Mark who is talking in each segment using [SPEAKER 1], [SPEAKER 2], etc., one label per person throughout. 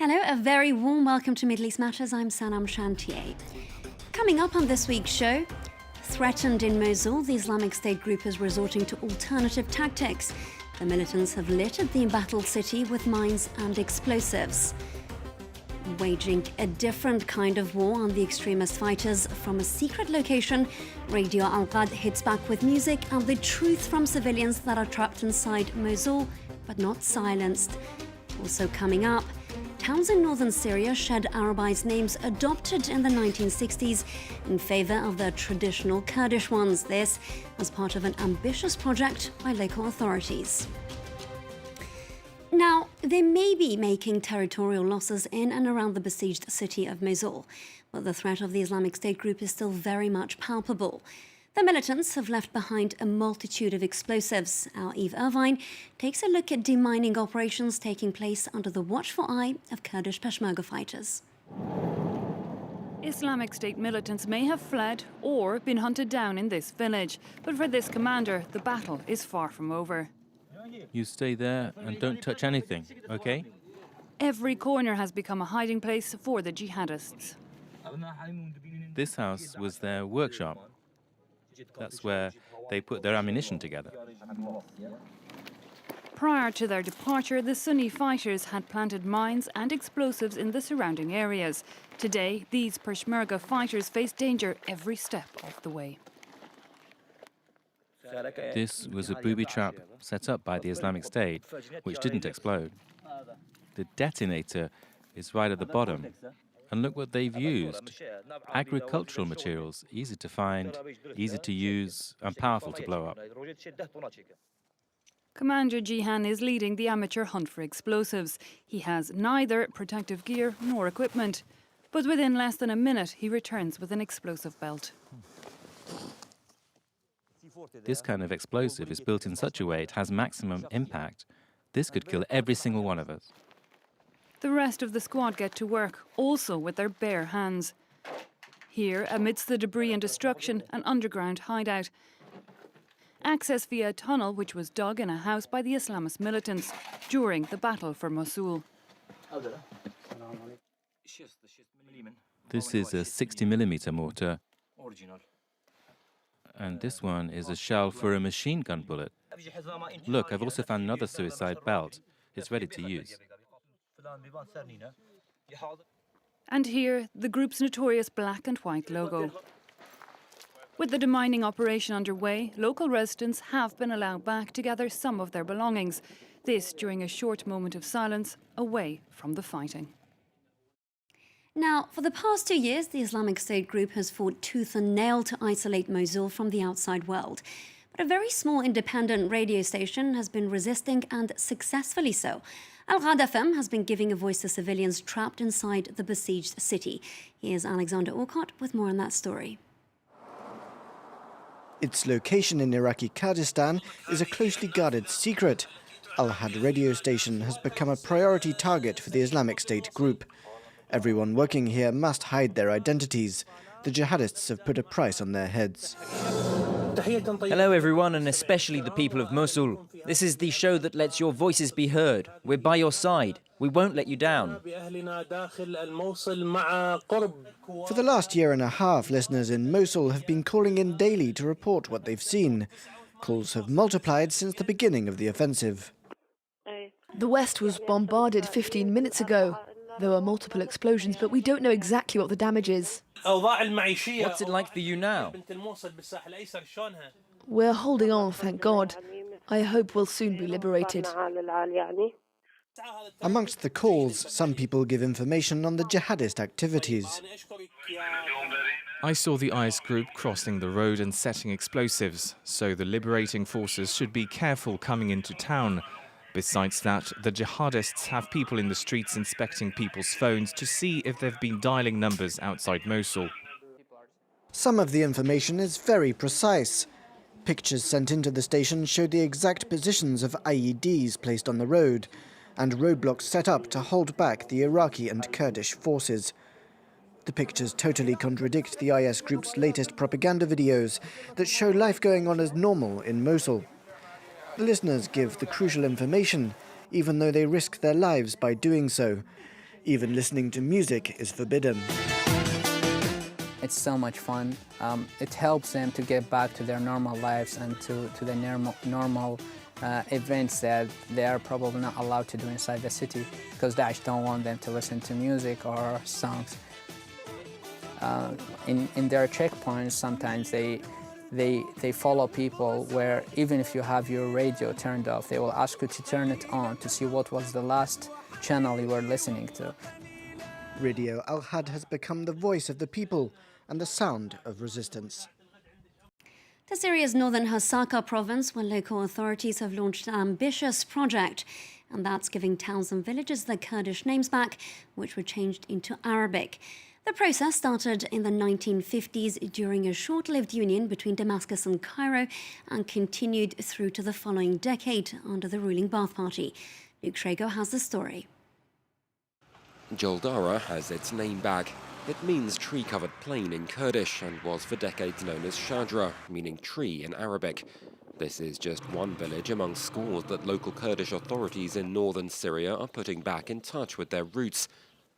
[SPEAKER 1] Hello, a very warm welcome to Middle East Matters. I'm Sanam Shantier. Coming up on this week's show, threatened in Mosul, the Islamic State group is resorting to alternative tactics. The militants have littered the embattled city with mines and explosives. Waging a different kind of war on the extremist fighters from a secret location, Radio Al-Ghad hits back with music and the truth from civilians that are trapped inside Mosul but not silenced. Also coming up, towns in northern Syria shed Arabised names adopted in the 1960s in favour of their traditional Kurdish ones. This as part of an ambitious project by local authorities. Now, they may be making territorial losses in and around the besieged city of Mosul, but the threat of the Islamic State group is still very much palpable. The militants have left behind a multitude of explosives. Our Eve Irvine takes a look at demining operations taking place under the watchful eye of Kurdish Peshmerga fighters.
[SPEAKER 2] Islamic State militants may have fled or been hunted down in this village, but for this commander, the battle is far from over.
[SPEAKER 3] You stay there and don't touch anything, okay?
[SPEAKER 2] Every corner has become a hiding place for the jihadists.
[SPEAKER 3] This house was their workshop. That's where they put their ammunition together.
[SPEAKER 2] Prior to their departure, the Sunni fighters had planted mines and explosives in the surrounding areas. Today, these Peshmerga fighters face danger every step of the way.
[SPEAKER 3] This was a booby trap set up by the Islamic State, which didn't explode. The detonator is right at the bottom. And look what they've used. Agricultural materials, easy to find, easy to use, and powerful to blow up.
[SPEAKER 2] Commander Jihan is leading the amateur hunt for explosives. He has neither protective gear nor equipment. But within less than a minute, he returns with an explosive belt.
[SPEAKER 3] This kind of explosive is built in such a way it has maximum impact. This could kill every single one of us.
[SPEAKER 2] The rest of the squad get to work, also with their bare hands. Here, amidst the debris and destruction, an underground hideout. Access via a tunnel which was dug in a house by the Islamist militants during the battle for Mosul.
[SPEAKER 3] This is a 60mm mortar. And this one is a shell for a machine gun bullet. Look, I've also found another suicide belt. It's ready to use.
[SPEAKER 2] And here, the group's notorious black and white logo. With the demining operation underway, local residents have been allowed back to gather some of their belongings. This during a short moment of silence away from the fighting.
[SPEAKER 1] Now, for the past 2 years, the Islamic State group has fought tooth and nail to isolate Mosul from the outside world. But a very small independent radio station has been resisting, and successfully so. Al-Ghad FM has been giving a voice to civilians trapped inside the besieged city. Here's Alexander Orcott with more on that story.
[SPEAKER 4] Its location in Iraqi Kurdistan is a closely guarded secret. Al-Ghad radio station has become a priority target for the Islamic State group. Everyone working here must hide their identities. The jihadists have put a price on their heads.
[SPEAKER 5] Hello everyone, and especially the people of Mosul. This is the show that lets your voices be heard. We're by your side. We won't let you down.
[SPEAKER 4] For the last year and a half, listeners in Mosul have been calling in daily to report what they've seen. Calls have multiplied since the beginning of the offensive.
[SPEAKER 6] The West was bombarded 15 minutes ago. There were multiple explosions, but we don't know exactly what the damage is.
[SPEAKER 5] What's it like for you now?
[SPEAKER 6] We're holding on, thank God. I hope we'll soon be liberated.
[SPEAKER 4] Amongst the calls, some people give information on the jihadist activities.
[SPEAKER 7] I saw the IS group crossing the road and setting explosives, so the liberating forces should be careful coming into town. Besides that, the jihadists have people in the streets inspecting people's phones to see if they've been dialing numbers outside Mosul.
[SPEAKER 4] Some of the information is very precise. Pictures sent into the station show the exact positions of IEDs placed on the road and roadblocks set up to hold back the Iraqi and Kurdish forces. The pictures totally contradict the IS group's latest propaganda videos that show life going on as normal in Mosul. The listeners give the crucial information, even though they risk their lives by doing so. Even listening to music is forbidden.
[SPEAKER 8] It's so much fun. It helps them to get back to their normal lives and to the normal events that they are probably not allowed to do inside the city because Daesh don't want them to listen to music or songs. In their checkpoints, sometimes they follow people where even if you have your radio turned off, they will ask you to turn it on to see what was the last channel you were listening to.
[SPEAKER 4] Radio Al-Had has become the voice of the people and the sound of resistance.
[SPEAKER 1] To Syria's northern Hasaka province, where local authorities have launched an ambitious project, and that's giving towns and villages their Kurdish names back, which were changed into Arabic. The process started in the 1950s during a short-lived union between Damascus and Cairo and continued through to the following decade under the ruling Ba'ath Party. Luke Schrago has the story.
[SPEAKER 9] Joldara has its name back. It means tree-covered plain in Kurdish and was for decades known as Shadra, meaning tree in Arabic. This is just one village among scores that local Kurdish authorities in northern Syria are putting back in touch with their roots,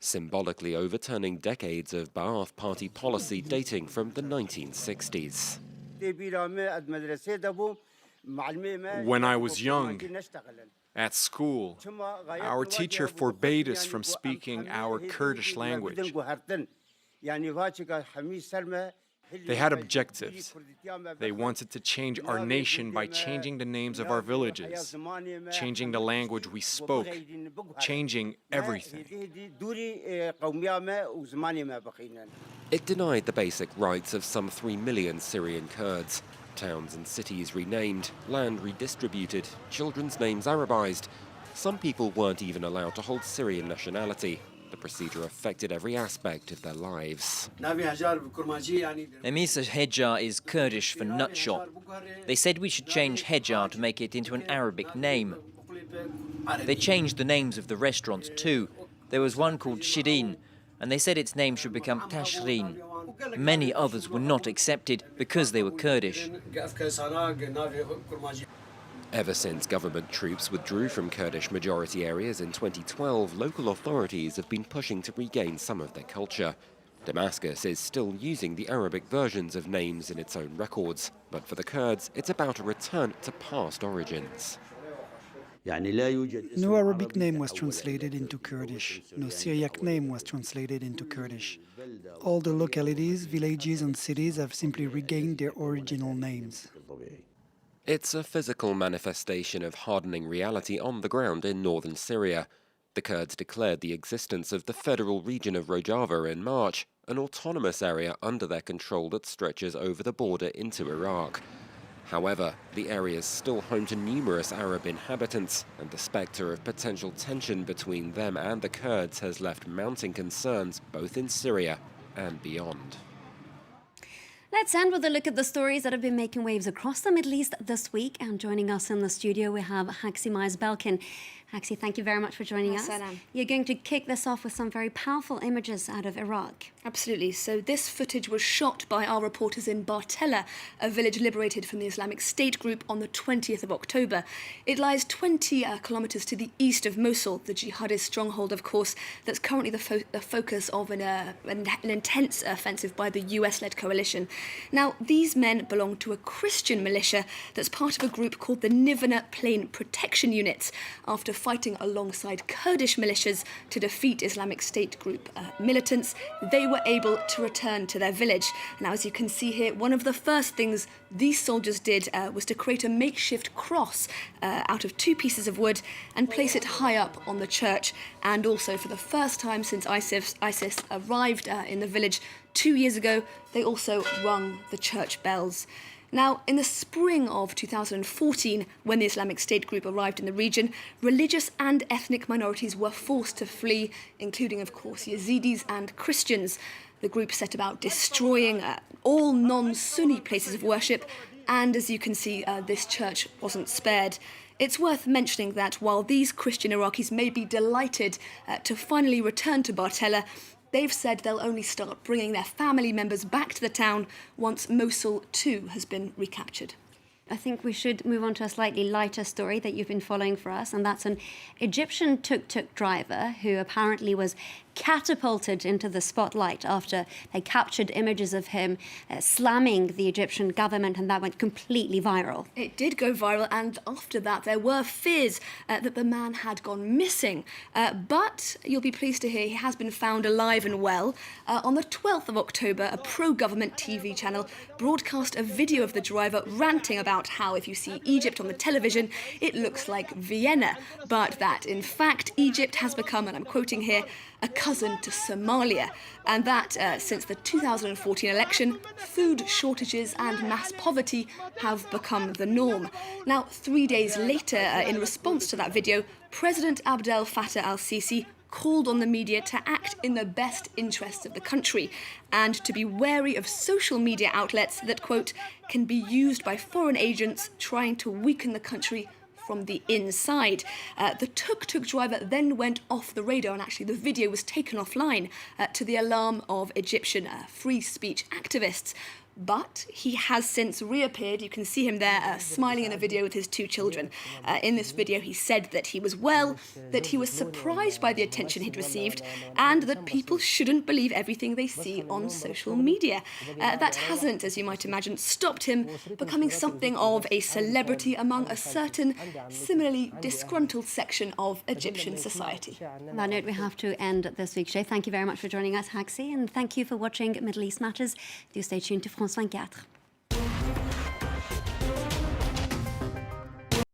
[SPEAKER 9] symbolically overturning decades of Ba'ath Party policy dating from the 1960s.
[SPEAKER 10] When I was young, at school, our teacher forbade us from speaking our Kurdish language. They had objectives. They wanted to change our nation by changing the names of our villages, changing the language we spoke, changing everything.
[SPEAKER 9] It denied the basic rights of some 3 million Syrian Kurds. Towns and cities renamed, land redistributed, children's names Arabised. Some people weren't even allowed to hold Syrian nationality. The procedure affected every aspect of their lives.
[SPEAKER 5] Emisa Hejar is Kurdish for nutshot. They said we should change Hejar to make it into an Arabic name. They changed the names of the restaurants too. There was one called Shirin, and they said its name should become Tashrin. Many others were not accepted because they were Kurdish.
[SPEAKER 9] Ever since government troops withdrew from Kurdish majority areas in 2012, local authorities have been pushing to regain some of their culture. Damascus is still using the Arabic versions of names in its own records, but for the Kurds, it's about a return to past origins.
[SPEAKER 11] No Arabic name was translated into Kurdish. No Syriac name was translated into Kurdish. All the localities, villages and cities have simply regained their original names.
[SPEAKER 9] It's a physical manifestation of hardening reality on the ground in northern Syria. The Kurds declared the existence of the federal region of Rojava in March, an autonomous area under their control that stretches over the border into Iraq. However, the area is still home to numerous Arab inhabitants, and the spectre of potential tension between them and the Kurds has left mounting concerns both in Syria and beyond.
[SPEAKER 1] Let's end with a look at the stories that have been making waves across the Middle East this week. And joining us in the studio, we have Haxi Myers-Belkin. Haxi, thank you very much for joining us. You're going to kick this off with some very powerful images out of Iraq.
[SPEAKER 6] Absolutely. So this footage was shot by our reporters in Bartella, a village liberated from the Islamic State group on the 20th of October. It lies 20 kilometres to the east of Mosul, the jihadist stronghold, of course, that's currently the focus of an intense offensive by the US-led coalition. Now, these men belong to a Christian militia that's part of a group called the Nivana Plain Protection Units, after fighting alongside Kurdish militias to defeat Islamic State group militants. They were able to return to their village. Now, as you can see here, one of the first things these soldiers did was to create a makeshift cross out of 2 pieces of wood and place it high up on the church. And also, for the first time since ISIS arrived in the village 2 years ago, they also rung the church bells. Now, in the spring of 2014, when the Islamic State group arrived in the region, religious and ethnic minorities were forced to flee, including, of course, Yazidis and Christians. The group set about destroying all non-Sunni places of worship, and as you can see, this church wasn't spared. It's worth mentioning that while these Christian Iraqis may be delighted to finally return to Bartella, they've said they'll only start bringing their family members back to the town once Mosul too has been recaptured.
[SPEAKER 1] I think we should move on to a slightly lighter story that you've been following for us, and that's an Egyptian tuk-tuk driver who apparently was catapulted into the spotlight after they captured images of him slamming the Egyptian government, and that went completely viral.
[SPEAKER 6] It did go viral, and after that there were fears that the man had gone missing. But you'll be pleased to hear he has been found alive and well. On the 12th of October, a pro-government TV channel broadcast a video of the driver ranting about how if you see Egypt on the television, it looks like Vienna, but that in fact Egypt has become, and I'm quoting here, a cousin to Somalia, and that since the 2014 election, food shortages and mass poverty have become the norm. Now, 3 days later, in response to that video, President Abdel Fattah al-Sisi called on the media to act in the best interests of the country and to be wary of social media outlets that, quote, can be used by foreign agents trying to weaken the country from the inside. The tuk-tuk driver then went off the radar, and actually the video was taken offline to the alarm of Egyptian free speech activists. But he has since reappeared. You can see him there smiling in a video with his 2 children. In this video, he said that he was well, that he was surprised by the attention he'd received, and that people shouldn't believe everything they see on social media. That hasn't, as you might imagine, stopped him becoming something of a celebrity among a certain similarly disgruntled section of Egyptian society.
[SPEAKER 1] On that note, we have to end this week's show. Thank you very much for joining us, Haxi, and thank you for watching Middle East Matters. Do stay tuned to France 24.